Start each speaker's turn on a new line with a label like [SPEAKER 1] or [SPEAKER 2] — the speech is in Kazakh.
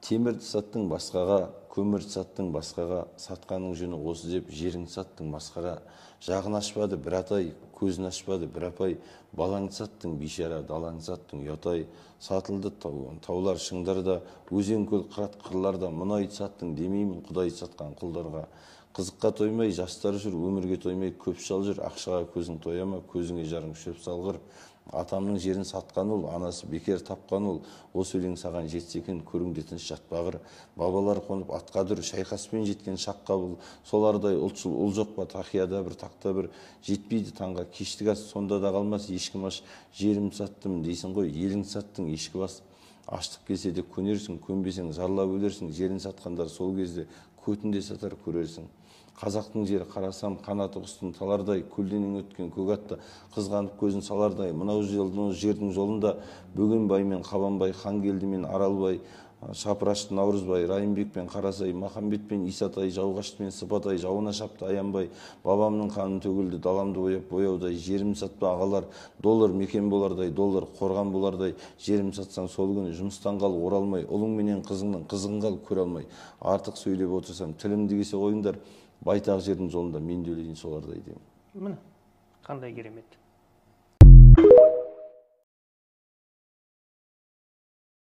[SPEAKER 1] Темірді саттың басқаға, көмірді саттың басқаға, сатқаның жөні осы деп жеріңді саттың масқара. Жағын ашпады бір атай, көзін ашпады бір апай, балаңды саттың бейшара, далаңды саттың ұятай. Сатылды таулар шыңдарда, өзен көл қырларда, мұнайды саттың демеймін құдайды сатқан құлдарға. Қызыққа тоймай, жастар жүр, өмірге тоймай, көп шал жүр, ақшаға көзің тояма, көзіңе жарың шөп салғыр. Атамның жерін сатқан ол, анасы бекер тапқан ол, осы өлең саған жетсе екен, көріңде тыныш жатпағыр. Бабалар қонып атқа дүр, шайқаспен жеткен шаққа бұл, солардай ұлтшыл ұл жоқ па, тақияда бір, тақта бір, жетпейді таңға кештік ас, сонда да қалмас ешкім аш. Жерімді саттым дейсің ғой, еліңді саттың ешкі бас. Аштық келсе де көнерсің, көнбесең зарлап өлерсің, жерін сатқандар сол кезде көтінде сатар көрерсің. Қазақтың жері қарасам, қанаты құстың талардай, көлденең өткен көк атты қызғанып көзін салардай. Мынау жердің жолында Бөгенбай мен Қабанбай, Хангелді мен Аралбай, Шапырашты Наурызбай, Райымбек пен Қарасай, Махамбет пен Исатай, Жауғашты мен Сыпатай, жауына шапты аянбай. Бабамның қанын төгілді, даламды бояп бояудай. Жерім сатпа ағалар, доллар мекен болардай, доллар қорған болардай. Жерім сатсаң сол күні жұмыстан қал оралмай, ұлың менен қызыңның қызығын қал көре алмай. Артық сөйлеп отырсам тілімді кесе қойыңдар, байтақ жердің жолында мен де өлейін солардай деймін.
[SPEAKER 2] Міне, қандай керемет.